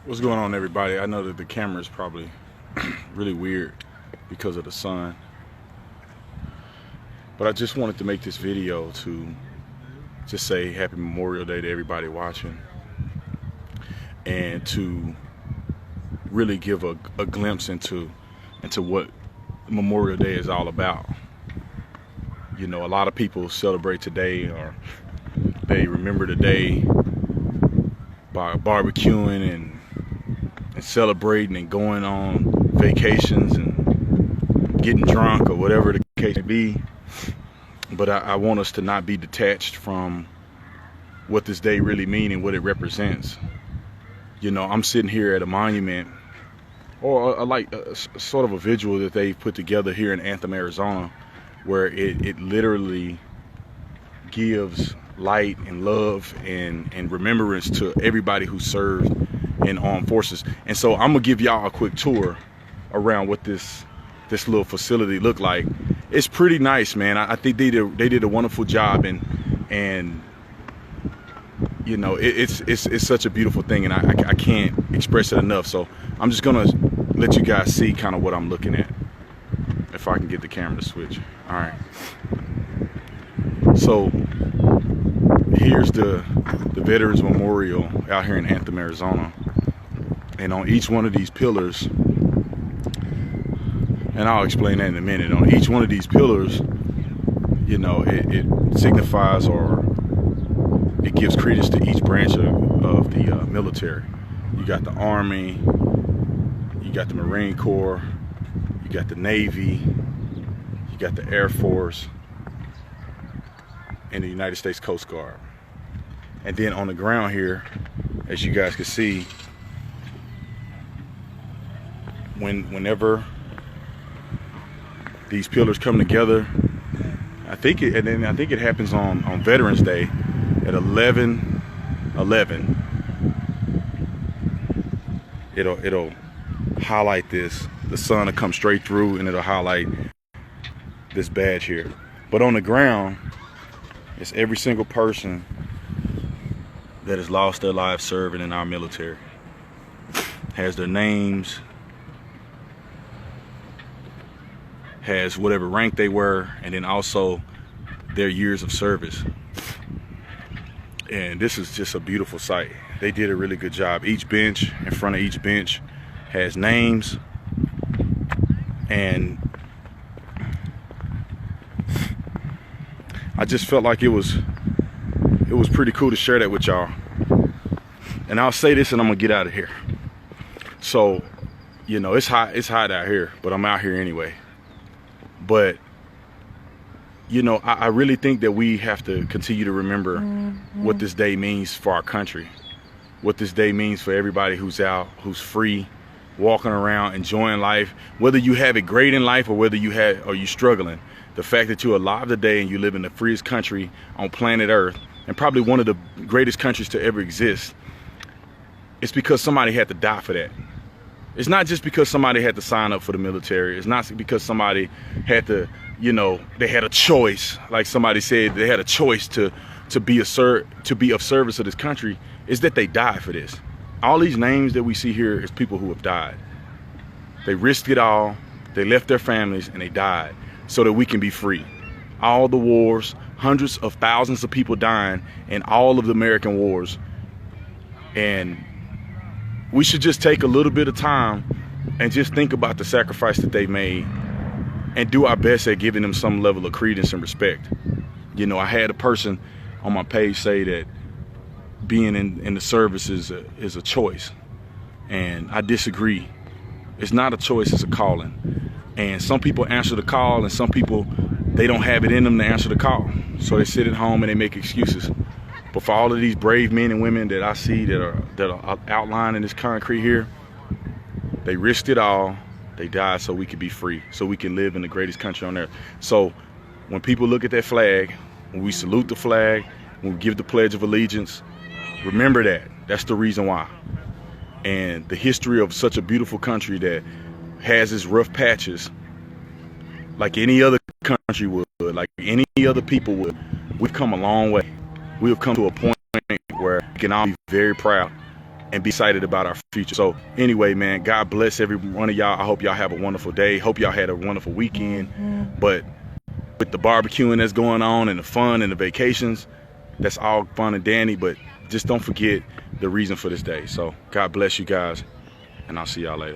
What's going on, everybody? I know that the camera is probably really weird because of the sun, but I just wanted to make this video to just say happy Memorial Day to everybody watching, and to really give a glimpse into what Memorial Day is all about. You know, a lot of people celebrate today, or they remember the day by barbecuing and celebrating and going on vacations and getting drunk or whatever the case may be. But I want us to not be detached from what this day really means and what it represents. You know, I'm sitting here at a monument, or a sort of a visual that they've put together here in Anthem, Arizona, where it literally gives light and love and remembrance to everybody who served in armed forces. And so I'm gonna give y'all a quick tour around what this little facility looked like. It's pretty nice, man. I think they did a wonderful job, and you know, it's such a beautiful thing, and I can't express it enough. So I'm just gonna let you guys see kind of what I'm looking at, if I can get the camera to switch. All right, so here's the Veterans Memorial out here in Anthem, Arizona. And on each one of these pillars, and I'll explain that in a minute, on each one of these pillars, you know, it signifies, or it gives credence to each branch of the military. You got the Army, you got the Marine Corps, you got the Navy, you got the Air Force, and the United States Coast Guard. And then on the ground here, as you guys can see, whenever these pillars come together, I think it happens on Veterans Day at 11:11. It'll highlight this. The sun will come straight through, and it'll highlight this badge here. But on the ground, it's every single person that has lost their lives serving in our military. Has their names, has whatever rank they were, and then also their years of service. And this is just a beautiful sight. They did a really good job. Each bench, in front of each bench, has names, and I just felt like it was pretty cool to share that with y'all. And I'll say this, and I'm gonna get out of here. So, you know, it's hot out here, but I'm out here anyway. But, you know, I really think that we have to continue to remember what this day means for our country, what this day means for everybody who's out, who's free, walking around, enjoying life, whether you have it great in life or whether you're struggling. The fact that you're alive today and you live in the freest country on planet Earth, and probably one of the greatest countries to ever exist, it's because somebody had to die for that. It's not just because somebody had to sign up for the military. It's not because somebody had to, you know, they had a choice. Like somebody said, they had a choice to be of service to this country. Is that they died for this. All these names that we see here is people who have died. They risked it all. They left their families and they died so that we can be free. All the wars, hundreds of thousands of people dying in all of the American wars. And we should just take a little bit of time and just think about the sacrifice that they made and do our best at giving them some level of credence and respect. You know, I had a person on my page say that being in the service is a choice, and I disagree. It's not a choice, it's a calling. And some people answer the call, and some people, they don't have it in them to answer the call, so they sit at home and they make excuses. But for all of these brave men and women that I see that are outlined in this concrete here, they risked it all. They died so we could be free, so we can live in the greatest country on earth. So when people look at that flag, when we salute the flag, when we give the Pledge of Allegiance, remember that. That's the reason why. And the history of such a beautiful country that has its rough patches, like any other country would, like any other people would, we've come a long way. We have come to a point where we can all be very proud and be excited about our future. So anyway, man, God bless every one of y'all. I hope y'all have a wonderful day. Hope y'all had a wonderful weekend. But with the barbecuing that's going on and the fun and the vacations, that's all fun and dandy, but just don't forget the reason for this day. So God bless you guys, and I'll see y'all later.